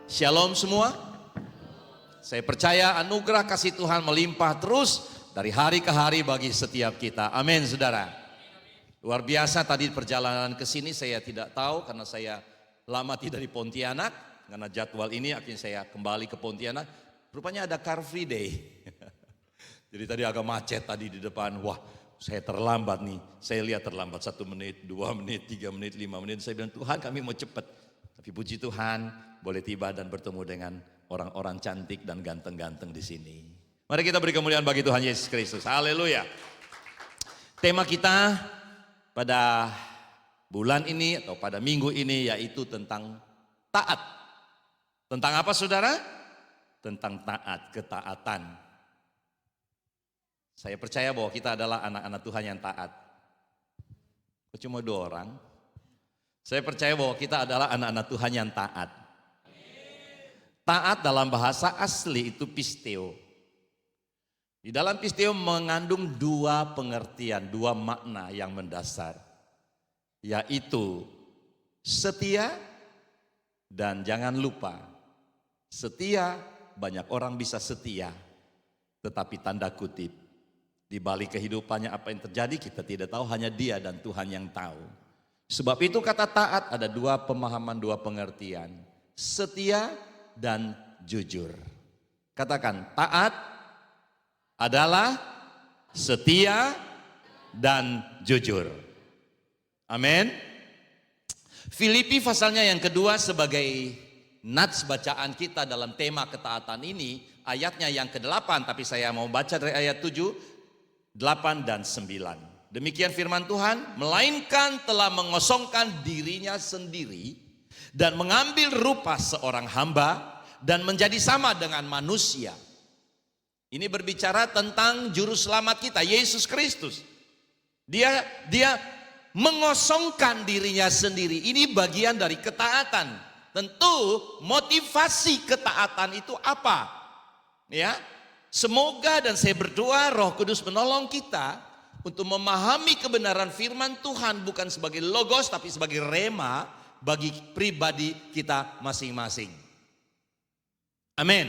Shalom semua. Saya percaya anugerah kasih Tuhan melimpah terus dari hari ke hari bagi setiap kita. Amin, saudara. Luar biasa tadi perjalanan ke sini saya tidak tahu karena saya lama tidak di Pontianak. Karena jadwal ini akhirnya saya kembali ke Pontianak. Rupanya ada Car Free Day. Jadi tadi agak macet tadi di depan. Wah, saya terlambat nih. Saya lihat terlambat 1 menit, 2 menit, 3 menit, 5 menit. Saya bilang, Tuhan kami mau cepat. Tapi puji Tuhan boleh tiba dan bertemu dengan orang-orang cantik dan ganteng-ganteng di sini. Mari kita beri kemuliaan bagi Tuhan Yesus Kristus. Haleluya. Tema kita pada bulan ini atau pada minggu ini yaitu tentang taat. Tentang apa saudara? Tentang taat, ketaatan. Saya percaya bahwa kita adalah anak-anak Tuhan yang taat. Kok cuma 2 orang? Saya percaya bahwa kita adalah anak-anak Tuhan yang taat. Taat dalam bahasa asli itu pisteo. Di dalam pisteo mengandung 2 pengertian, 2 makna yang mendasar. Yaitu setia dan jangan lupa. Setia, banyak orang bisa setia. Tetapi tanda kutip, di balik kehidupannya apa yang terjadi kita tidak tahu, hanya Dia dan Tuhan yang tahu. Sebab itu kata taat ada 2 pemahaman, 2 pengertian. Setia dan jujur. Katakan, taat adalah setia dan jujur. Amin. Filipi pasalnya yang kedua sebagai nats bacaan kita dalam tema ketaatan ini, ayatnya yang ke-8, tapi saya mau baca dari ayat 7, 8 dan 9. Demikian firman Tuhan, melainkan telah mengosongkan dirinya sendiri dan mengambil rupa seorang hamba dan menjadi sama dengan manusia. Ini berbicara tentang juru selamat kita, Yesus Kristus. Dia mengosongkan dirinya sendiri. Ini bagian dari ketaatan. Tentu motivasi ketaatan itu apa? Ya, semoga dan saya berdoa Roh Kudus menolong kita untuk memahami kebenaran firman Tuhan bukan sebagai logos tapi sebagai rema bagi pribadi kita masing-masing. Amin.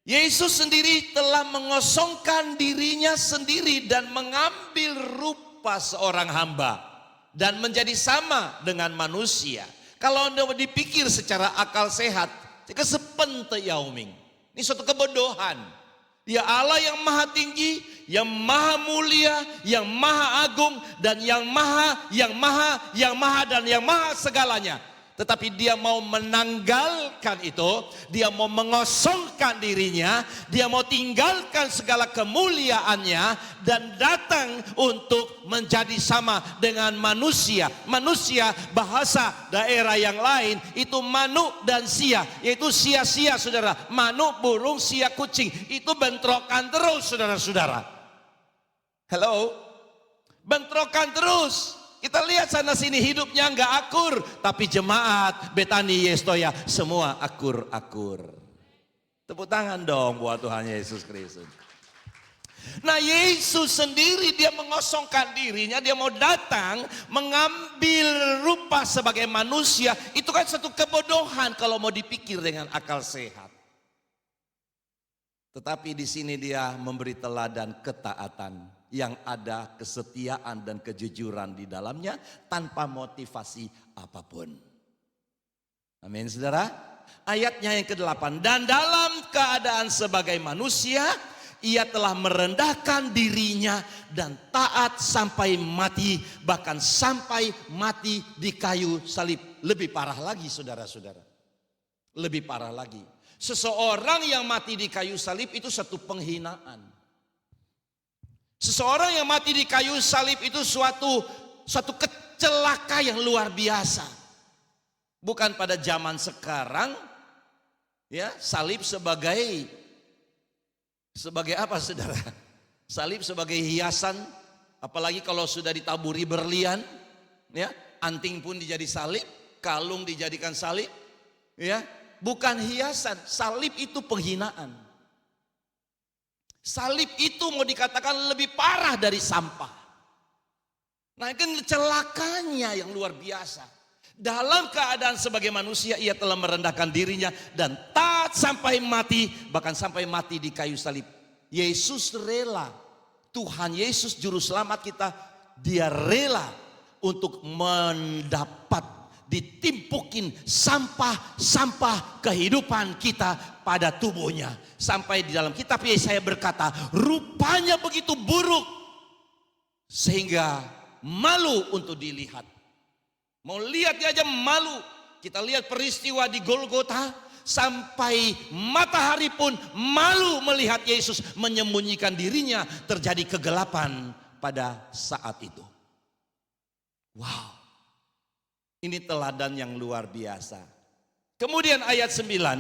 Yesus sendiri telah mengosongkan dirinya sendiri dan mengambil rupa seorang hamba dan menjadi sama dengan manusia. Kalau Anda dipikir secara akal sehat, kesepente yauming. Ini suatu kebodohan. Ya Allah yang maha tinggi, yang maha mulia, yang maha agung, dan yang maha dan yang maha segalanya. Tetapi dia mau menanggalkan itu, dia mau mengosongkan dirinya, dia mau tinggalkan segala kemuliaannya dan datang untuk menjadi sama dengan manusia. Manusia bahasa daerah yang lain itu manu dan sia, yaitu sia-sia saudara. Manu, burung, sia, kucing. Itu bentrokan terus saudara-saudara. Hello? Bentrokan terus. Kita lihat sana sini hidupnya enggak akur, tapi jemaat Betani Yestoya semua akur-akur. Tepuk tangan dong buat Tuhan Yesus Kristus. Nah, Yesus sendiri dia mengosongkan dirinya, dia mau datang mengambil rupa sebagai manusia. Itu kan satu kebodohan kalau mau dipikir dengan akal sehat. Tetapi di sini dia memberi teladan ketaatan yang ada kesetiaan dan kejujuran di dalamnya tanpa motivasi apapun. Amin saudara. Ayatnya yang ke-8, dan dalam keadaan sebagai manusia ia telah merendahkan dirinya dan taat sampai mati, bahkan sampai mati di kayu salib. Lebih parah lagi saudara-saudara. Lebih parah lagi. Seseorang yang mati di kayu salib itu satu penghinaan. Seseorang yang mati di kayu salib itu suatu kecelaka yang luar biasa. Bukan pada zaman sekarang, ya, salib sebagai apa saudara? Salib sebagai hiasan, apalagi kalau sudah ditaburi berlian, ya, anting pun dijadi salib, kalung dijadikan salib, ya, bukan hiasan. Salib itu penghinaan. Salib itu mau dikatakan lebih parah dari sampah. Nah, kan celakanya yang luar biasa. Dalam keadaan sebagai manusia ia telah merendahkan dirinya dan taat sampai mati, bahkan sampai mati di kayu salib. Yesus rela, Tuhan Yesus juru selamat kita, dia rela untuk mendapat ditimpukin sampah-sampah kehidupan kita pada tubuhnya. Sampai di dalam kitab Yesaya berkata, rupanya begitu buruk sehingga malu untuk dilihat. Mau lihat dia aja malu. Kita lihat peristiwa di Golgota, sampai matahari pun malu melihat Yesus menyembunyikan dirinya. Terjadi kegelapan pada saat itu. Wow, ini teladan yang luar biasa. Kemudian ayat 9,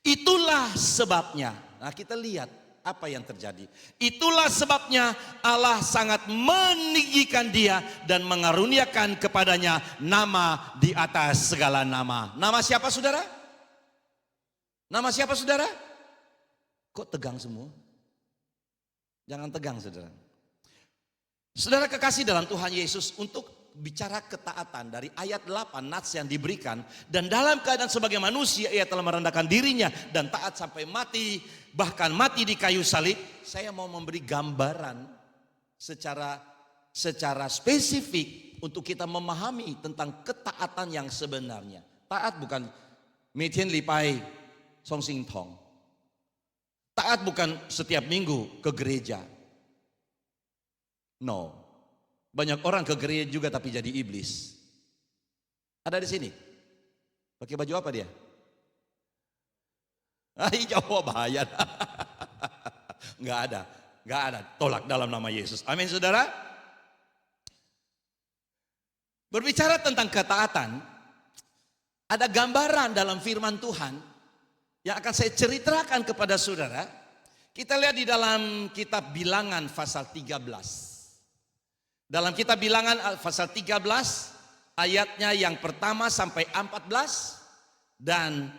itulah sebabnya. Nah, kita lihat apa yang terjadi. Itulah sebabnya Allah sangat meninggikan dia dan mengaruniakan kepadanya nama di atas segala nama. Nama siapa saudara? Nama siapa saudara? Kok tegang semua? Jangan tegang saudara. Saudara kekasih dalam Tuhan Yesus, untuk bicara ketaatan dari ayat 8 nats yang diberikan, dan dalam keadaan sebagai manusia ia telah merendahkan dirinya dan taat sampai mati, bahkan mati di kayu salib. Saya mau memberi gambaran secara spesifik untuk kita memahami tentang ketaatan yang sebenarnya. Taat bukan Metian Lipai Song Sing Tong. Taat bukan setiap minggu ke gereja. No. Banyak orang ke gereja juga tapi jadi iblis. Ada di sini. Pakai baju apa dia? Hijau, bahaya. Enggak ada. Enggak ada. Tolak dalam nama Yesus. Amin saudara. Berbicara tentang ketaatan, ada gambaran dalam firman Tuhan yang akan saya ceritakan kepada saudara. Kita lihat di dalam kitab Bilangan pasal 13. Dalam kitab Bilangan pasal 13 ayatnya yang pertama sampai 14 dan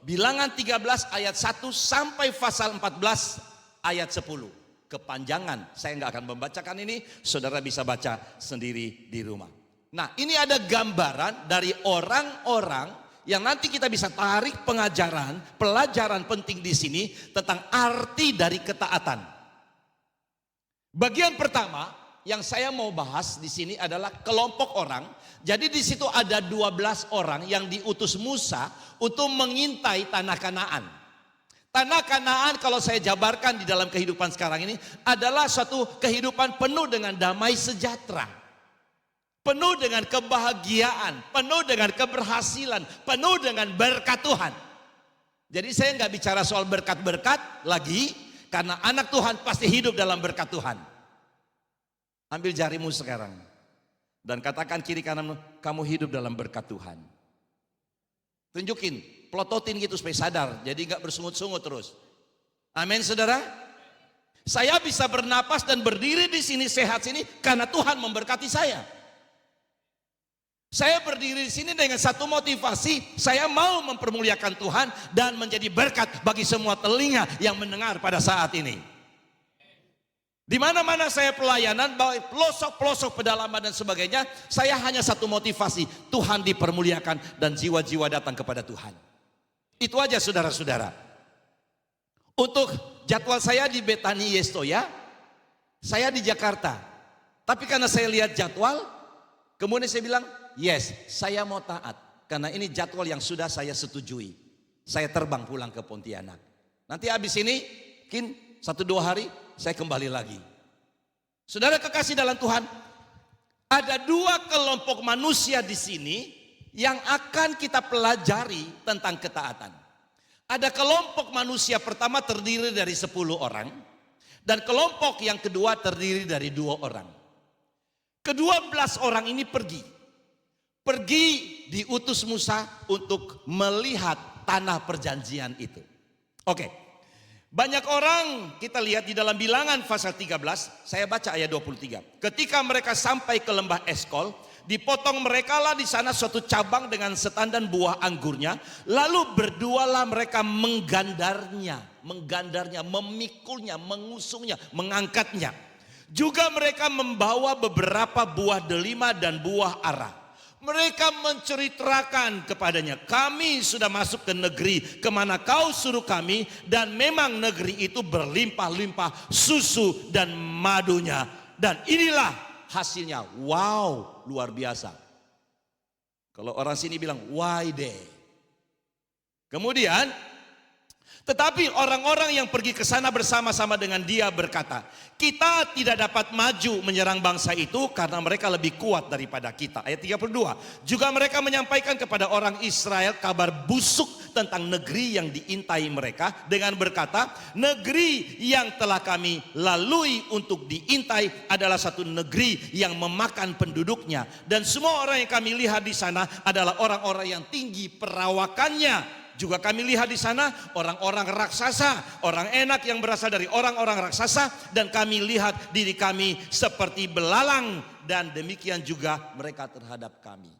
Bilangan 13 ayat 1 sampai pasal 14 ayat 10. Kepanjangan, saya nggak akan membacakan ini, saudara bisa baca sendiri di rumah. Nah, ini ada gambaran dari orang-orang yang nanti kita bisa tarik pelajaran penting di sini tentang arti dari ketaatan. Bagian pertama yang saya mau bahas di sini adalah kelompok orang. Jadi di situ ada 12 orang yang diutus Musa untuk mengintai tanah Kanaan. Tanah Kanaan kalau saya jabarkan di dalam kehidupan sekarang ini adalah suatu kehidupan penuh dengan damai sejahtera. Penuh dengan kebahagiaan, penuh dengan keberhasilan, penuh dengan berkat Tuhan. Jadi saya nggak bicara soal berkat-berkat lagi, karena anak Tuhan pasti hidup dalam berkat Tuhan. Ambil jarimu sekarang dan katakan kiri kananmu, kamu hidup dalam berkat Tuhan. Tunjukin, plototin gitu supaya sadar, jadi nggak bersungut-sungut terus. Amin saudara. Saya bisa bernapas dan berdiri di sini sehat sini karena Tuhan memberkati saya. Saya berdiri di sini dengan satu motivasi, saya mau mempermuliakan Tuhan dan menjadi berkat bagi semua telinga yang mendengar pada saat ini. Di mana-mana saya pelayanan, baik pelosok-pelosok pedalaman dan sebagainya, saya hanya satu motivasi, Tuhan dipermuliakan dan jiwa-jiwa datang kepada Tuhan. Itu aja saudara-saudara. Untuk jadwal saya di Betani Yestoya, saya di Jakarta. Tapi karena saya lihat jadwal, kemudian saya bilang, yes, saya mau taat. Karena ini jadwal yang sudah saya setujui. Saya terbang pulang ke Pontianak. Nanti habis ini, mungkin 1-2 hari, saya kembali lagi. Saudara kekasih dalam Tuhan, ada 2 kelompok manusia di sini yang akan kita pelajari tentang ketaatan. Ada kelompok manusia pertama terdiri dari 10 orang, dan kelompok yang kedua terdiri dari 2 orang. Ke-12 orang ini pergi diutus Musa untuk melihat tanah perjanjian itu. Oke. Banyak orang kita lihat di dalam Bilangan pasal 13, saya baca ayat 23. Ketika mereka sampai ke lembah Eskol, dipotong merekalah di sana suatu cabang dengan setandan buah anggurnya, lalu berdualah mereka menggandarnya, memikulnya, mengusungnya, mengangkatnya. Juga mereka membawa beberapa buah delima dan buah ara. Mereka menceritakan kepadanya, kami sudah masuk ke negeri kemana kau suruh kami, dan memang negeri itu berlimpah-limpah susu dan madunya. Dan inilah hasilnya. Wow, luar biasa. Kalau orang sini bilang, why deh. Kemudian, tetapi orang-orang yang pergi ke sana bersama-sama dengan dia berkata, kita tidak dapat maju menyerang bangsa itu karena mereka lebih kuat daripada kita. Ayat 32. Juga mereka menyampaikan kepada orang Israel kabar busuk tentang negeri yang diintai mereka dengan berkata, negeri yang telah kami lalui untuk diintai adalah satu negeri yang memakan penduduknya, dan semua orang yang kami lihat di sana adalah orang-orang yang tinggi perawakannya. Juga kami lihat di sana orang-orang raksasa, orang enak yang berasal dari orang-orang raksasa, dan kami lihat diri kami seperti belalang, dan demikian juga mereka terhadap kami.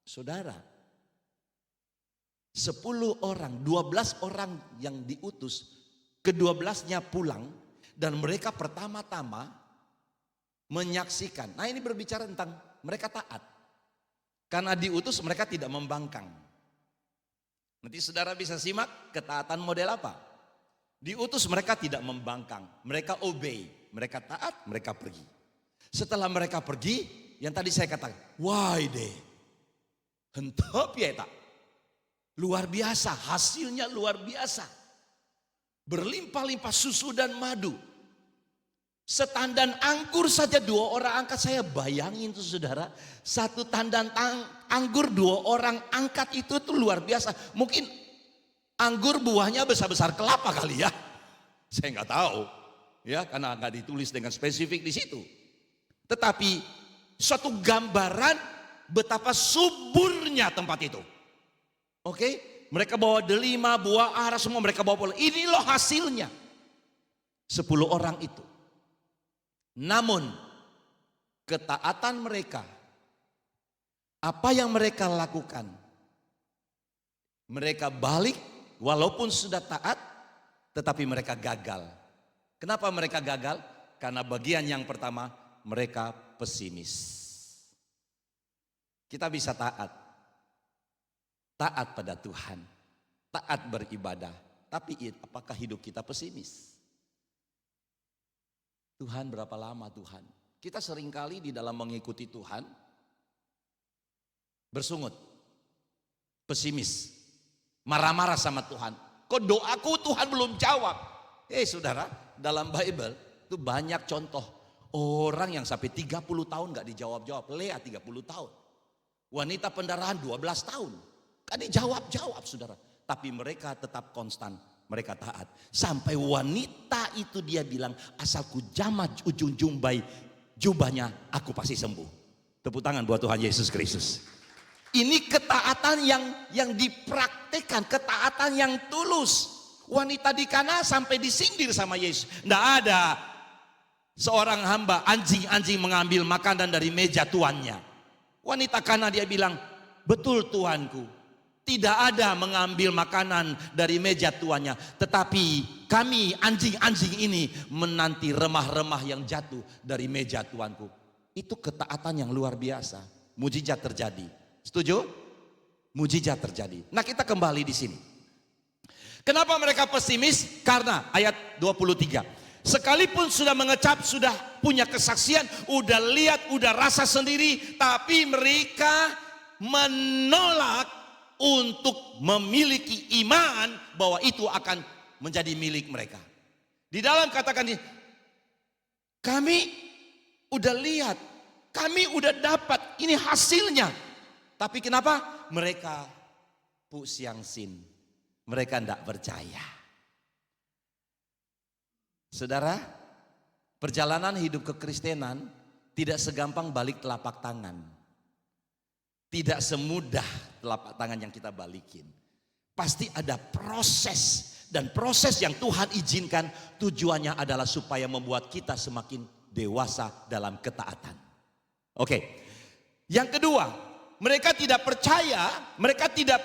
Saudara, 10 orang, 12 orang yang diutus, ke-12-nya pulang, dan mereka pertama-tama menyaksikan. Nah, ini berbicara tentang mereka taat. Karena diutus mereka tidak membangkang. Nanti saudara bisa simak ketaatan model apa. Diutus mereka tidak membangkang, mereka obey, mereka taat, mereka pergi. Setelah mereka pergi, yang tadi saya katakan, why deh, hentop ya tak. Luar biasa, hasilnya luar biasa. Berlimpah-limpah susu dan madu. Setandan anggur saja 2 orang angkat, saya bayangin tuh saudara, satu tandan anggur 2 orang angkat itu tuh luar biasa. Mungkin anggur buahnya besar-besar kelapa kali ya, saya nggak tahu ya, karena nggak ditulis dengan spesifik di situ. Tetapi suatu gambaran betapa suburnya tempat itu. Oke, mereka bawa delima, buah ara, semua mereka bawa pulang. Ini loh hasilnya, 10 orang itu. Namun ketaatan mereka, apa yang mereka lakukan, mereka balik walaupun sudah taat, tetapi mereka gagal. Kenapa mereka gagal? Karena bagian yang pertama, mereka pesimis. Kita bisa taat pada Tuhan, taat beribadah, tapi apakah hidup kita pesimis? Tuhan, berapa lama Tuhan? Kita seringkali di dalam mengikuti Tuhan bersungut, pesimis, marah-marah sama Tuhan. Kok doaku Tuhan belum jawab? Saudara, dalam Bible itu banyak contoh orang yang sampai 30 tahun gak dijawab-jawab. Lea 30 tahun, wanita pendarahan 12 tahun, gak dijawab-jawab saudara. Tapi mereka tetap konstan, mereka taat. Sampai wanita itu dia bilang, asalku jamah ujung jubahnya, aku pasti sembuh. Tepuk tangan buat Tuhan Yesus Kristus. Ini ketaatan yang dipraktekkan, ketaatan yang tulus. Wanita di Kana sampai disindir sama Yesus. Nggak ada seorang hamba anjing-anjing mengambil makanan dari meja tuannya. Wanita Kana dia bilang, betul Tuanku, tidak ada mengambil makanan dari meja tuannya, tetapi kami anjing-anjing ini menanti remah-remah yang jatuh dari meja tuanku. Itu ketaatan yang luar biasa. Mujizat terjadi. Setuju? Mujizat terjadi. Nah, kita kembali di sini. Kenapa mereka pesimis? Karena ayat 23. Sekalipun sudah mengecap, sudah punya kesaksian, udah lihat, udah rasa sendiri, tapi mereka menolak untuk memiliki iman bahwa itu akan menjadi milik mereka. Di dalam katakan ini, kami udah lihat, kami udah dapat, ini hasilnya. Tapi kenapa? Mereka siang sin, mereka tidak percaya. Saudara, perjalanan hidup kekristenan tidak segampang balik telapak tangan. Tidak semudah telapak tangan yang kita balikin. Pasti ada proses. Dan proses yang Tuhan izinkan tujuannya adalah supaya membuat kita semakin dewasa dalam ketaatan. Oke. Yang kedua, mereka tidak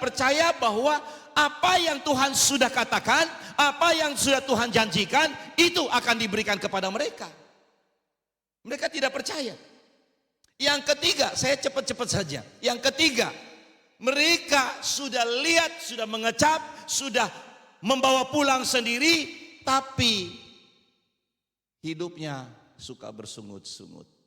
percaya bahwa apa yang Tuhan sudah katakan, apa yang sudah Tuhan janjikan, itu akan diberikan kepada mereka. Mereka tidak percaya. Yang ketiga, saya cepat-cepat saja. Yang ketiga, mereka sudah lihat, sudah mengecap, sudah membawa pulang sendiri, tapi hidupnya suka bersungut-sungut.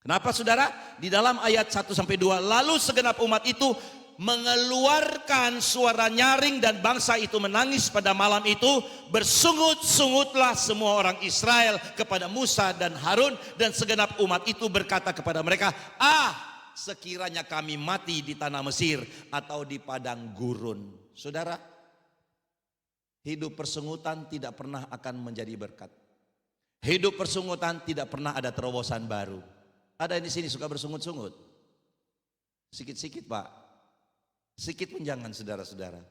Kenapa saudara? Di dalam ayat 1-2, lalu segenap umat itu mengeluarkan suara nyaring dan bangsa itu menangis pada malam itu. Bersungut-sungutlah semua orang Israel kepada Musa dan Harun, dan segenap umat itu berkata kepada mereka, sekiranya kami mati di tanah Mesir atau di padang gurun. Saudara, hidup persungutan tidak pernah akan menjadi berkat. Hidup persungutan tidak pernah ada terobosan baru. Ada di sini suka bersungut-sungut? Sikit-sikit Pak. Sikit pun jangan saudara-saudara.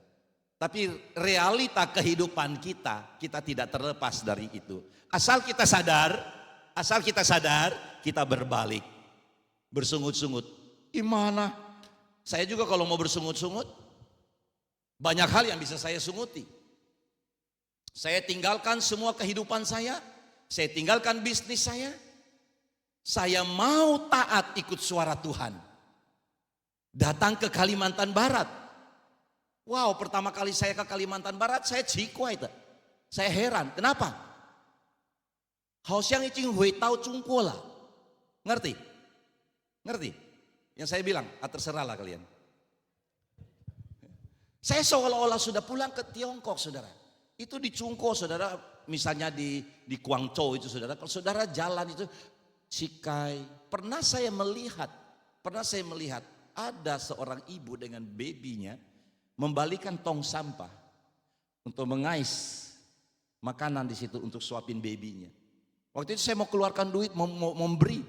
Tapi realita kehidupan kita tidak terlepas dari itu. Asal kita sadar, kita berbalik. Bersungut-sungut. Gimana? Saya juga kalau mau bersungut-sungut, banyak hal yang bisa saya sunguti. Saya tinggalkan semua kehidupan saya tinggalkan bisnis saya mau taat ikut suara Tuhan. Datang ke Kalimantan Barat. Wow, pertama kali saya ke Kalimantan Barat, saya cikwa itu. Saya heran, kenapa? Hausiang icing hui tau cungko lah. Ngerti? Yang saya bilang, terserahlah kalian. Saya seolah-olah sudah pulang ke Tiongkok, saudara. Itu di Cungko, saudara, misalnya di Guangzhou itu, saudara. Kalau saudara jalan itu, Cikai, pernah saya melihat ada seorang ibu dengan babynya membalikan tong sampah untuk mengais makanan di situ untuk suapin babynya. Waktu itu saya mau keluarkan duit, mau memberi.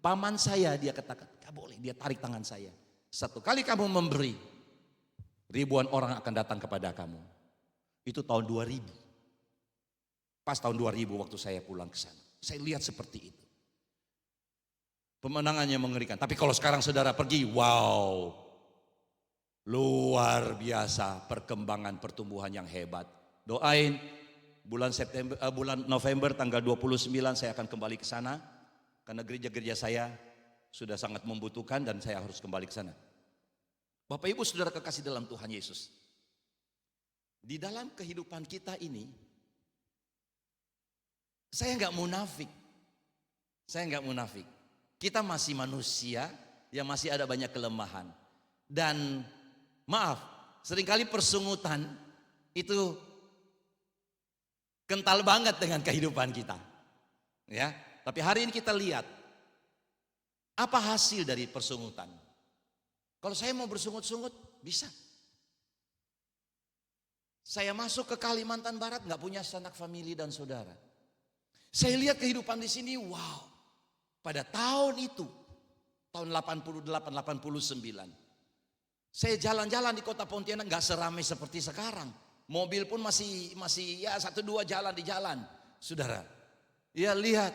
Paman saya, dia katakan, gak boleh, dia tarik tangan saya. Satu kali kamu memberi, ribuan orang akan datang kepada kamu. Itu tahun 2000. Pas tahun 2000 waktu saya pulang ke sana. Saya lihat seperti itu. Pemandangannya mengerikan. Tapi kalau sekarang saudara pergi, wow. Luar biasa perkembangan pertumbuhan yang hebat. Doain bulan November tanggal 29 saya akan kembali ke sana. Karena gereja-gereja saya sudah sangat membutuhkan dan saya harus kembali ke sana. Bapak Ibu saudara kekasih dalam Tuhan Yesus. Di dalam kehidupan kita ini, saya enggak munafik. Kita masih manusia yang masih ada banyak kelemahan. Dan maaf, seringkali persungutan itu kental banget dengan kehidupan kita. Ya, tapi hari ini kita lihat apa hasil dari persungutan. Kalau saya mau bersungut-sungut, bisa. Saya masuk ke Kalimantan Barat nggak punya sanak famili dan saudara. Saya lihat kehidupan di sini, wow. Pada tahun itu, tahun 88, 89. Saya jalan-jalan di kota Pontianak nggak seramai seperti sekarang. Mobil pun masih ya 1-2 jalan di jalan. Saudara, ya lihat.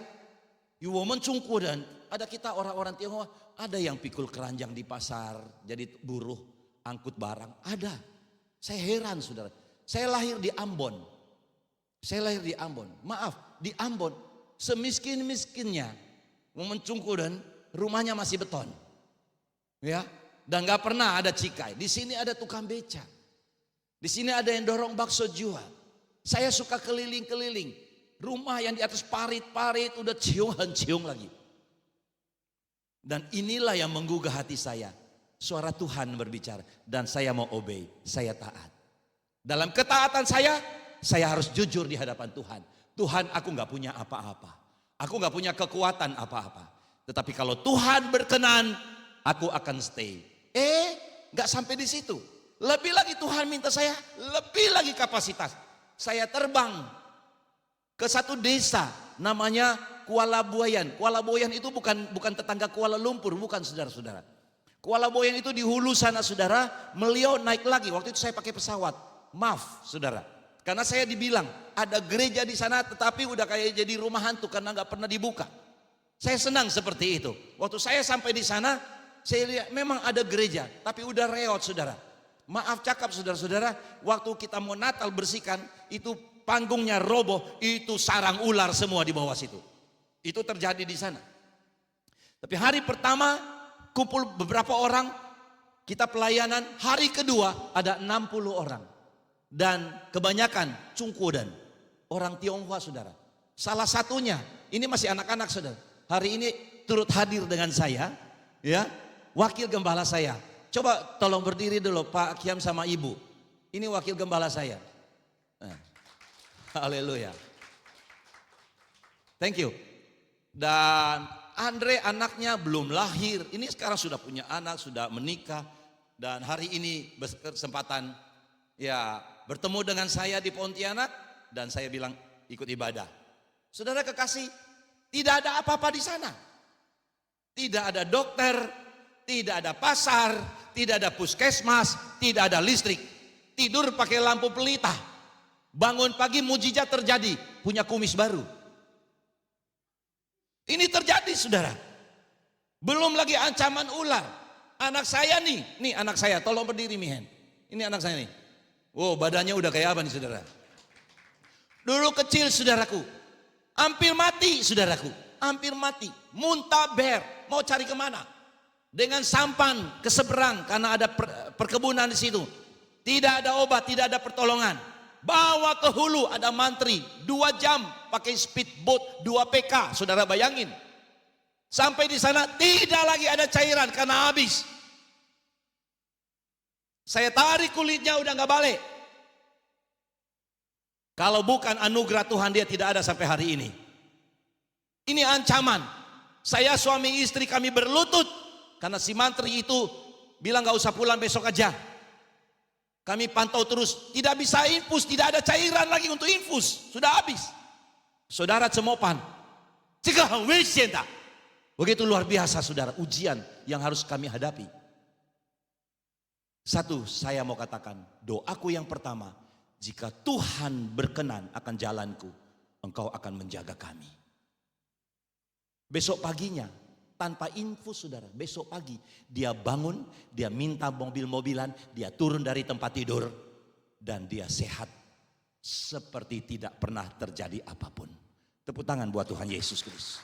Yuwomen cungku dan ada kita orang-orang Tionghoa, ada yang pikul keranjang di pasar, jadi buruh, angkut barang. Ada. Saya heran saudara. Saya lahir di Ambon. Maaf, di Ambon semiskin-miskinnya mencungku dan rumahnya masih beton. Ya, dan nggak pernah ada cikai. Di sini ada tukang beca. Di sini ada yang dorong bakso jual. Saya suka keliling-keliling. Rumah yang di atas parit-parit udah ciung lagi. Dan inilah yang menggugah hati saya. Suara Tuhan berbicara dan saya mau obey, saya taat. Dalam ketaatan saya harus jujur di hadapan Tuhan. Tuhan, aku nggak punya apa-apa. Aku nggak punya kekuatan apa-apa. Tetapi kalau Tuhan berkenan, aku akan stay. Nggak sampai di situ. Lebih lagi Tuhan minta saya, lebih lagi kapasitas. Saya terbang ke satu desa namanya Kuala Buayan. Kuala Buayan itu bukan tetangga Kuala Lumpur, bukan saudara-saudara. Kuala Buayan itu di hulu sana saudara, beliau naik lagi. Waktu itu saya pakai pesawat. Maaf saudara. Karena saya dibilang ada gereja di sana tetapi udah kayak jadi rumah hantu karena nggak pernah dibuka. Saya senang seperti itu. Waktu saya sampai di sana, saya lihat memang ada gereja tapi udah reot saudara. Maaf cakap saudara-saudara, waktu kita mau Natal bersihkan itu panggungnya roboh, itu sarang ular semua di bawah situ. Itu terjadi di sana. Tapi hari pertama kumpul beberapa orang, kita pelayanan. Hari kedua ada 60 orang. Dan kebanyakan Cungkodan, orang Tionghoa saudara. Salah satunya, ini masih anak-anak saudara. Hari ini turut hadir dengan saya, ya, wakil gembala saya. Coba tolong berdiri dulu Pak Kiam sama Ibu. Ini wakil gembala saya. Haleluya. Thank you. Dan Andre anaknya belum lahir. Ini sekarang sudah punya anak, sudah menikah. Dan hari ini berkesempatan ya bertemu dengan saya di Pontianak. Dan saya bilang ikut ibadah. Saudara kekasih, tidak ada apa-apa di sana. Tidak ada dokter, tidak ada pasar, tidak ada puskesmas, tidak ada listrik. Tidur pakai lampu pelita. Bangun pagi mujizat terjadi, punya kumis baru. Ini terjadi saudara. Belum lagi ancaman ular. Anak saya nih anak saya, tolong berdiri Mihen. Ini anak saya nih. Wow, badannya udah kayak apa nih saudara? Dulu kecil saudaraku, hampir mati saudaraku, hampir mati. Muntaber, mau cari kemana? Dengan sampan ke seberang karena ada perkebunan di situ. Tidak ada obat, tidak ada pertolongan. Bawa ke hulu, ada mantri 2 jam pakai speedboat 2 PK, saudara bayangin. Sampai di sana tidak lagi ada cairan karena habis. Saya tarik kulitnya udah nggak balik. Kalau bukan anugerah Tuhan dia tidak ada sampai hari ini. Ini ancaman. Saya suami istri kami berlutut karena si mantri itu bilang nggak usah pulang besok aja. Kami pantau terus, tidak bisa infus, tidak ada cairan lagi untuk infus, sudah habis. Saudara cemopan, cegah wisien tak? Begitu luar biasa saudara, ujian yang harus kami hadapi. Satu, saya mau katakan, doaku yang pertama, jika Tuhan berkenan akan jalanku, Engkau akan menjaga kami. Besok paginya, tanpa infus saudara, besok pagi dia bangun, dia minta mobil-mobilan, dia turun dari tempat tidur dan dia sehat seperti tidak pernah terjadi apapun. Tepuk tangan buat Tuhan Yesus Kristus.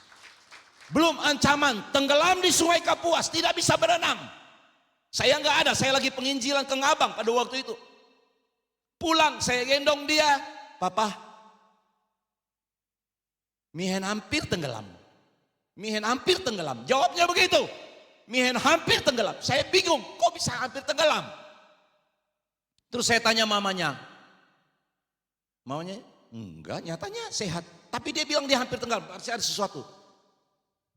Belum ancaman tenggelam di Sungai Kapuas, tidak bisa berenang. Saya nggak ada, saya lagi penginjilan ke Ngabang pada waktu itu. Pulang saya gendong dia, Papa, Mihen hampir tenggelam. Mihen hampir tenggelam. Jawabnya begitu. Mihen hampir tenggelam. Saya bingung, kok bisa hampir tenggelam? Terus saya tanya mamanya. Mamanya, enggak, nyatanya sehat. Tapi dia bilang dia hampir tenggelam, pasti ada sesuatu.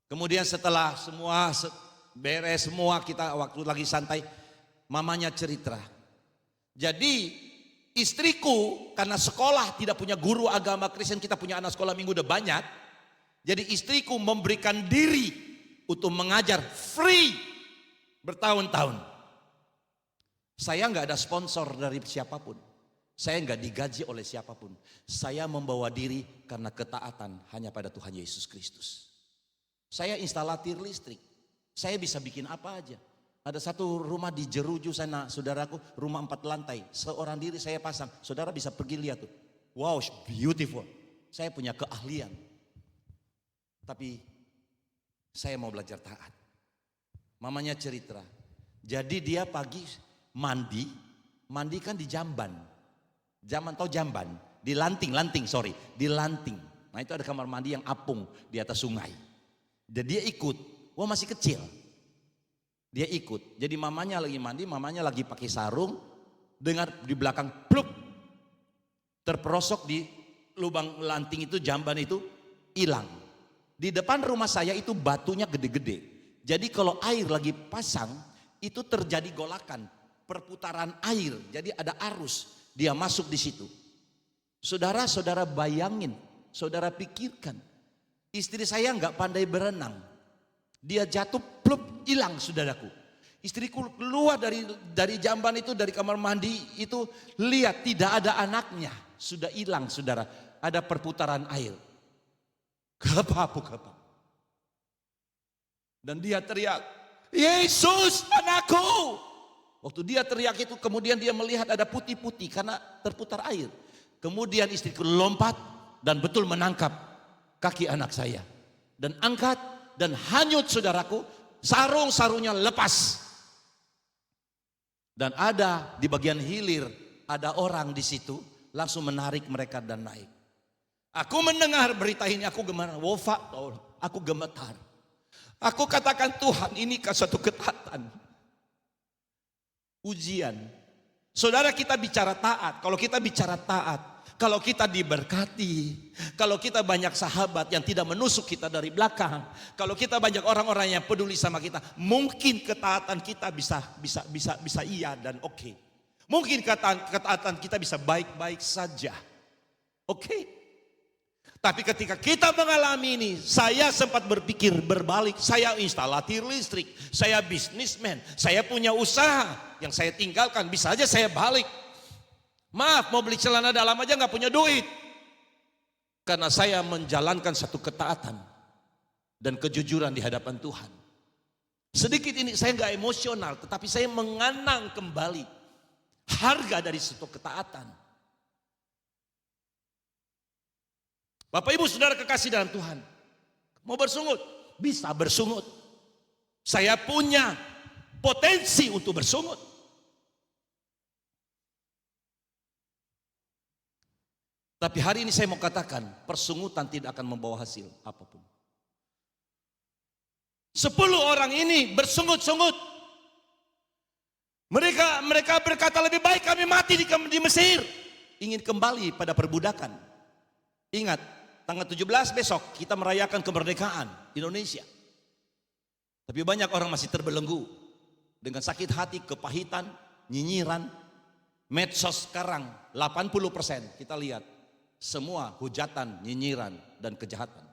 Kemudian setelah semua beres semua, kita waktu lagi santai, mamanya cerita. Jadi istriku karena sekolah tidak punya guru agama Kristen, kita punya anak sekolah minggu udah banyak. Jadi istriku memberikan diri untuk mengajar free bertahun-tahun. Saya nggak ada sponsor dari siapapun. Saya nggak digaji oleh siapapun. Saya membawa diri karena ketaatan hanya pada Tuhan Yesus Kristus. Saya instalatir listrik. Saya bisa bikin apa aja. Ada satu rumah di Jeruju sana, saudaraku, rumah 4 lantai. Seorang diri saya pasang. Saudara bisa pergi lihat tuh. Wow, beautiful. Saya punya keahlian. Tapi saya mau belajar taat. Mamanya cerita. Jadi dia pagi mandi kan di jamban. Tahu jamban? Di lanting, di lanting. Nah itu ada kamar mandi yang apung di atas sungai. Dan dia ikut, wah masih kecil. Dia ikut. Jadi mamanya lagi mandi, mamanya lagi pakai sarung. Dengar di belakang pluk. Terperosok di lubang lanting itu, jamban itu hilang. Di depan rumah saya itu batunya gede-gede. Jadi kalau air lagi pasang, itu terjadi golakan, perputaran air. Jadi ada arus, dia masuk di situ. Saudara-saudara bayangin, saudara pikirkan. Istri saya nggak pandai berenang. Dia jatuh, plup, hilang saudaraku. Istriku keluar dari jamban itu, dari kamar mandi itu, lihat tidak ada anaknya. Sudah hilang saudara, ada perputaran air. Kepapu. Dan dia teriak, Yesus anakku. Waktu dia teriak itu kemudian dia melihat ada putih-putih karena terputar air. Kemudian istriku lompat dan betul menangkap kaki anak saya. dan angkat dan hanyut saudaraku, sarung-sarungnya lepas. Dan ada di bagian hilir, ada orang di situ langsung menarik mereka dan naik. Aku mendengar berita ini, aku gemetar, aku gemetar. Aku katakan, Tuhan, ini kan suatu ketaatan, ujian. Saudara, kita bicara taat. Kalau kita bicara taat, kalau kita diberkati, kalau kita banyak sahabat yang tidak menusuk kita dari belakang, kalau kita banyak orang-orang yang peduli sama kita, mungkin ketaatan kita bisa iya dan oke. Mungkin ketaatan kita bisa baik-baik saja. Oke. Tapi ketika kita mengalami ini, saya sempat berpikir berbalik. Saya instalatir listrik, saya bisnismen, saya punya usaha yang saya tinggalkan, bisa aja saya balik. Maaf, mau beli celana dalam aja nggak punya duit. Karena saya menjalankan satu ketaatan dan kejujuran di hadapan Tuhan. Sedikit ini saya nggak emosional, tetapi saya mengenang kembali harga dari satu ketaatan. Bapak Ibu Saudara kekasih dalam Tuhan, mau bersungut? Bisa bersungut. Saya punya potensi untuk bersungut. Tapi hari ini saya mau katakan, persungutan tidak akan membawa hasil apapun. 10 orang ini bersungut-sungut. Mereka berkata, lebih baik kami mati di Mesir. Ingin kembali pada perbudakan. Ingat, tanggal 17 besok kita merayakan kemerdekaan Indonesia. Tapi banyak orang masih terbelenggu dengan sakit hati, kepahitan, nyinyiran. Medsos sekarang 80% kita lihat semua hujatan, nyinyiran, dan kejahatan.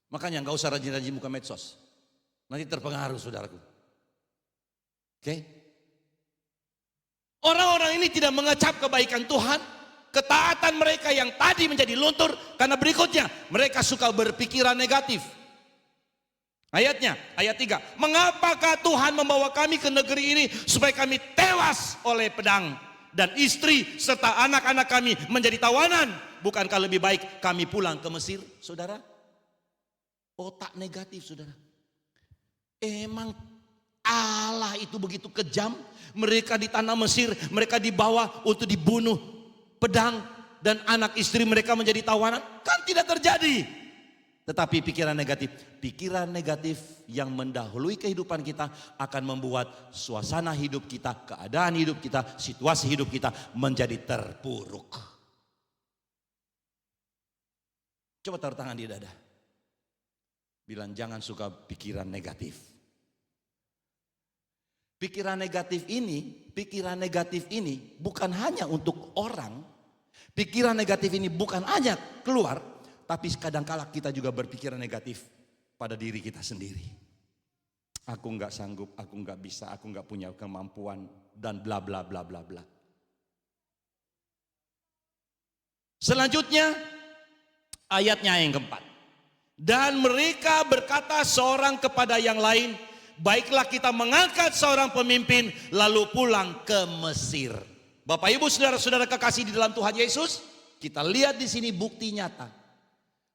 Makanya nggak usah rajin-rajin buka medsos. Nanti terpengaruh saudaraku. Oke? Orang-orang ini tidak mengecap kebaikan Tuhan. Ketaatan mereka yang tadi menjadi luntur karena berikutnya mereka suka berpikiran negatif. Ayatnya, ayat 3. Mengapakah Tuhan membawa kami ke negeri ini supaya kami tewas oleh pedang dan istri serta anak-anak kami menjadi tawanan? Bukankah lebih baik kami pulang ke Mesir, saudara? Otak negatif, saudara. Emang Allah itu begitu kejam? Mereka di tanah Mesir, mereka dibawa untuk dibunuh. Pedang dan anak istri mereka menjadi tawanan, kan tidak terjadi. Tetapi pikiran negatif yang mendahului kehidupan kita akan membuat suasana hidup kita, keadaan hidup kita, situasi hidup kita menjadi terpuruk. Coba taruh tangan di dada, bilang jangan suka pikiran negatif. Pikiran negatif ini bukan hanya untuk orang. Pikiran negatif ini bukan hanya keluar, tapi kadang-kala kita juga berpikiran negatif pada diri kita sendiri. Aku nggak sanggup, aku nggak bisa, aku nggak punya kemampuan, dan bla bla bla bla bla. Selanjutnya ayatnya yang keempat. Dan mereka berkata seorang kepada yang lain, baiklah kita mengangkat seorang pemimpin lalu pulang ke Mesir. Bapak Ibu saudara-saudara kekasih di dalam Tuhan Yesus, kita lihat di sini bukti nyata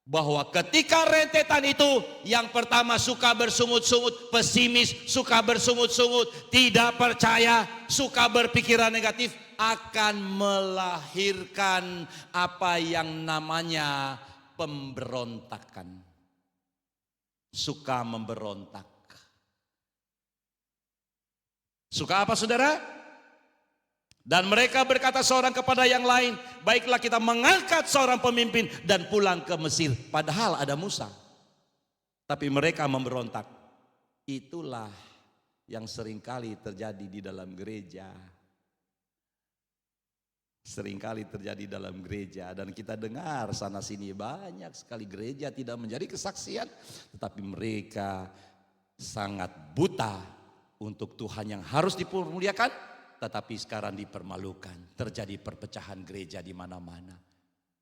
bahwa ketika rentetan itu yang pertama suka bersungut-sungut, pesimis, suka bersungut-sungut, tidak percaya, suka berpikiran negatif, akan melahirkan apa yang namanya pemberontakan. Suka memberontak. Suka apa saudara? Dan mereka berkata seorang kepada yang lain, baiklah kita mengangkat seorang pemimpin dan pulang ke Mesir. Padahal ada Musa. Tapi mereka memberontak. Itulah yang seringkali terjadi di dalam gereja. Seringkali terjadi dalam gereja. Dan kita dengar sana sini banyak sekali gereja tidak menjadi kesaksian. Tetapi mereka sangat buta untuk Tuhan yang harus dipermuliakan. Tetapi sekarang dipermalukan, terjadi perpecahan gereja di mana-mana.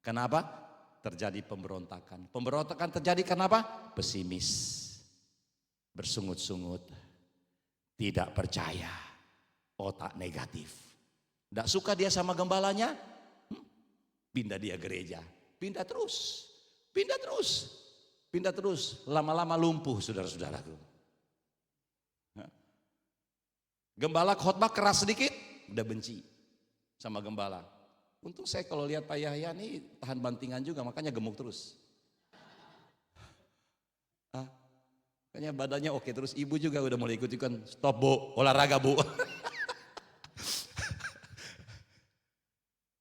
Kenapa? Terjadi pemberontakan. Pemberontakan terjadi kenapa? Pesimis, bersungut-sungut, tidak percaya, otak negatif. Tidak suka dia sama gembalanya, pindah dia gereja, pindah terus, Pindah terus, lama-lama lumpuh saudara-saudaraku. Gembala khotbah keras sedikit, udah benci sama gembala. Untung saya kalau lihat Pak Yahya nih tahan bantingan juga, makanya gemuk terus. Makanya badannya oke terus, ibu juga udah mulai ikut-ikutan, stop bu, olahraga bu.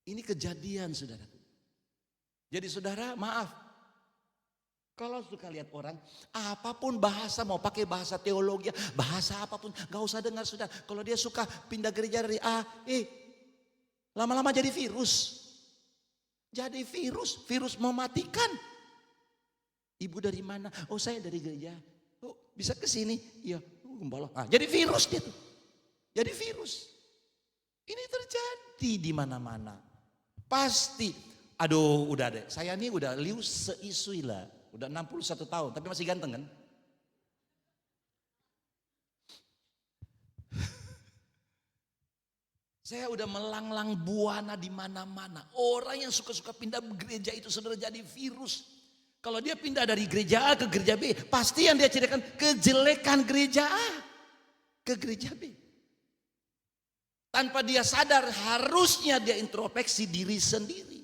Ini kejadian saudara. Jadi saudara maaf, kalau suka lihat orang, apapun bahasa, mau pakai bahasa teologi, bahasa apapun, gak usah dengar saudara. Kalau dia suka pindah gereja dari A, lama-lama jadi virus. Jadi virus mematikan. Ibu dari mana? Oh saya dari gereja. Oh bisa ke sini? Iya, gembala. Jadi virus dia tuh. Jadi virus. Ini terjadi di mana-mana. Pasti. Aduh udah deh, saya ini udah liu seisui lah. Udah 61 tahun, tapi masih ganteng kan? Saya udah melanglang buana di mana-mana. Orang yang suka-suka pindah gereja itu saudara jadi virus. Kalau dia pindah dari gereja A ke gereja B, pasti yang dia ceritakan kejelekan gereja A ke gereja B. Tanpa dia sadar harusnya dia introspeksi diri sendiri.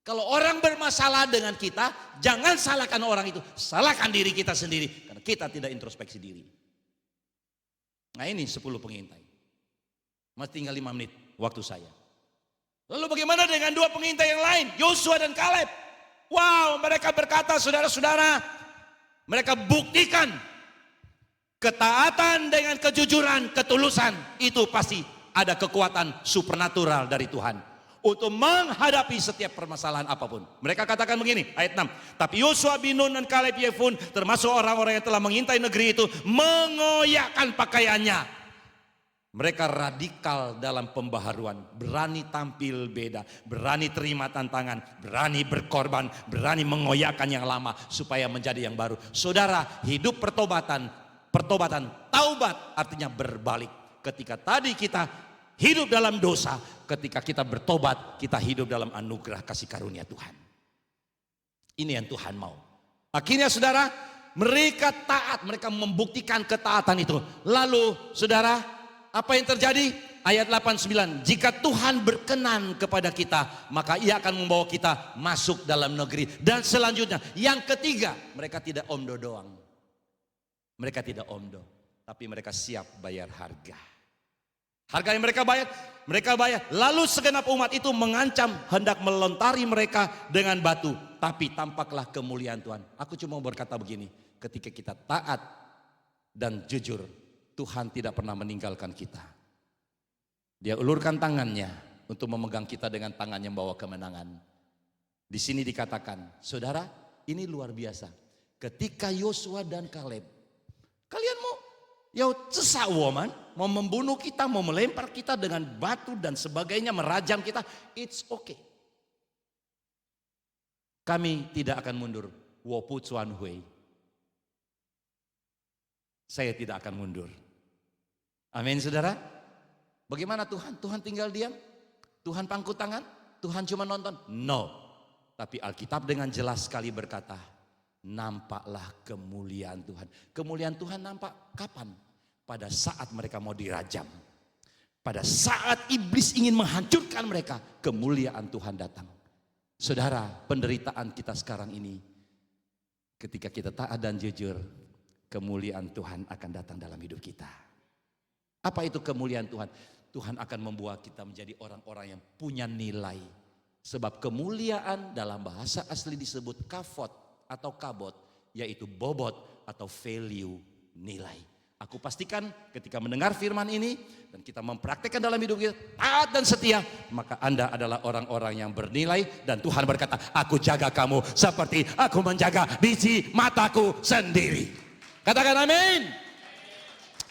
Kalau orang bermasalah dengan kita, jangan salahkan orang itu, salahkan diri kita sendiri. Karena kita tidak introspeksi diri. Nah ini 10 pengintai. Masih tinggal 5 menit waktu saya. Lalu bagaimana dengan 2 pengintai yang lain, Yosua dan Kaleb? Wow, mereka berkata saudara-saudara, mereka buktikan ketaatan dengan kejujuran, ketulusan, itu pasti ada kekuatan supernatural dari Tuhan untuk menghadapi setiap permasalahan apapun. Mereka katakan begini, ayat 6. Tapi Yosua bin Nun dan Kaleb Yefun termasuk orang-orang yang telah mengintai negeri itu mengoyakkan pakaiannya. Mereka radikal dalam pembaharuan, berani tampil beda, berani terima tantangan, berani berkorban, berani mengoyakkan yang lama supaya menjadi yang baru. Saudara, hidup pertobatan, taubat artinya berbalik. Ketika tadi kita hidup dalam dosa, ketika kita bertobat, kita hidup dalam anugerah kasih karunia Tuhan. Ini yang Tuhan mau. Akhirnya saudara, mereka taat, mereka membuktikan ketaatan itu. Lalu saudara, apa yang terjadi? Ayat 89, jika Tuhan berkenan kepada kita, maka Ia akan membawa kita masuk dalam negeri. Dan selanjutnya, yang ketiga, mereka tidak omdo doang. Mereka tidak omdo, tapi mereka siap bayar harga. Harga yang mereka bayar. Lalu segenap umat itu mengancam hendak melontari mereka dengan batu. Tapi tampaklah kemuliaan Tuhan. Aku cuma berkata begini, ketika kita taat dan jujur, Tuhan tidak pernah meninggalkan kita. Dia ulurkan tangannya untuk memegang kita dengan tangan yang membawa kemenangan. Di sini dikatakan, saudara, ini luar biasa. Ketika Yosua dan Kaleb, kalian mau cesak woman, mau membunuh kita, mau melempar kita dengan batu dan sebagainya, merajam kita, it's okay. Kami tidak akan mundur. Wopu Chuan Hui. Saya tidak akan mundur. Amin saudara. Bagaimana Tuhan? Tuhan tinggal diam? Tuhan pangku tangan? Tuhan cuma nonton? No. Tapi Alkitab dengan jelas sekali berkata, nampaklah kemuliaan Tuhan. Kemuliaan Tuhan nampak kapan? Pada saat mereka mau dirajam. Pada saat iblis ingin menghancurkan mereka, kemuliaan Tuhan datang. Saudara, penderitaan kita sekarang ini, ketika kita taat dan jujur, kemuliaan Tuhan akan datang dalam hidup kita. Apa itu kemuliaan Tuhan? Tuhan akan membuat kita menjadi orang-orang yang punya nilai. Sebab kemuliaan dalam bahasa asli disebut kafot atau kabot, yaitu bobot atau value, nilai. Aku pastikan ketika mendengar firman ini dan kita mempraktekkan dalam hidup kita, taat dan setia, maka Anda adalah orang-orang yang bernilai. Dan Tuhan berkata, aku jaga kamu seperti aku menjaga biji mataku sendiri. Katakan amin.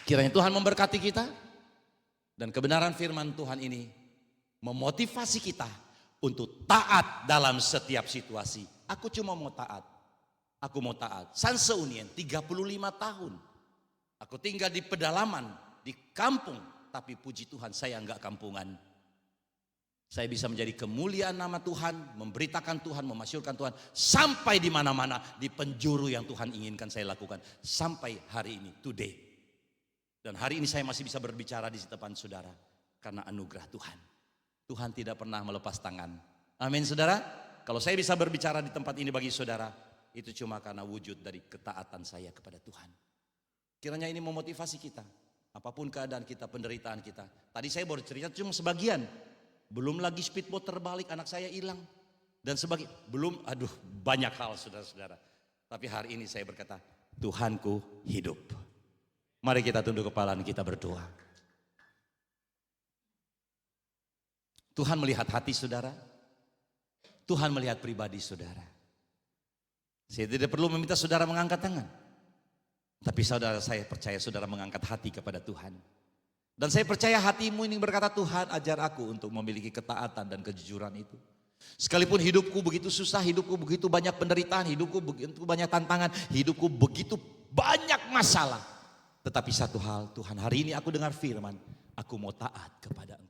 Kiranya Tuhan memberkati kita dan kebenaran firman Tuhan ini memotivasi kita untuk taat dalam setiap situasi. Aku cuma mau taat. Aku mau taat. Sanseunien 35 tahun. Aku tinggal di pedalaman, di kampung, tapi puji Tuhan saya enggak kampungan. Saya bisa menjadi kemuliaan nama Tuhan, memberitakan Tuhan, memasyurkan Tuhan, sampai di mana-mana, di penjuru yang Tuhan inginkan saya lakukan. Sampai hari ini, today. Dan hari ini saya masih bisa berbicara di depan saudara, karena anugerah Tuhan. Tuhan tidak pernah melepas tangan. Amin saudara. Kalau saya bisa berbicara di tempat ini bagi saudara, itu cuma karena wujud dari ketaatan saya kepada Tuhan. Kiranya ini memotivasi kita. Apapun keadaan kita, penderitaan kita. Tadi saya baru cerita cuma sebagian. Belum lagi speedboat terbalik, anak saya hilang. Dan belum, banyak hal saudara-saudara. Tapi hari ini saya berkata, Tuhanku hidup. Mari kita tunduk kepala dan kita berdoa. Tuhan melihat hati saudara. Tuhan melihat pribadi saudara. Saya tidak perlu meminta saudara mengangkat tangan. Tapi saudara, saya percaya saudara mengangkat hati kepada Tuhan. Dan saya percaya hatimu ini berkata, Tuhan ajar aku untuk memiliki ketaatan dan kejujuran itu. Sekalipun hidupku begitu susah, hidupku begitu banyak penderitaan, hidupku begitu banyak tantangan, hidupku begitu banyak masalah. Tetapi satu hal, Tuhan, hari ini aku dengar firman, aku mau taat kepada Engkau.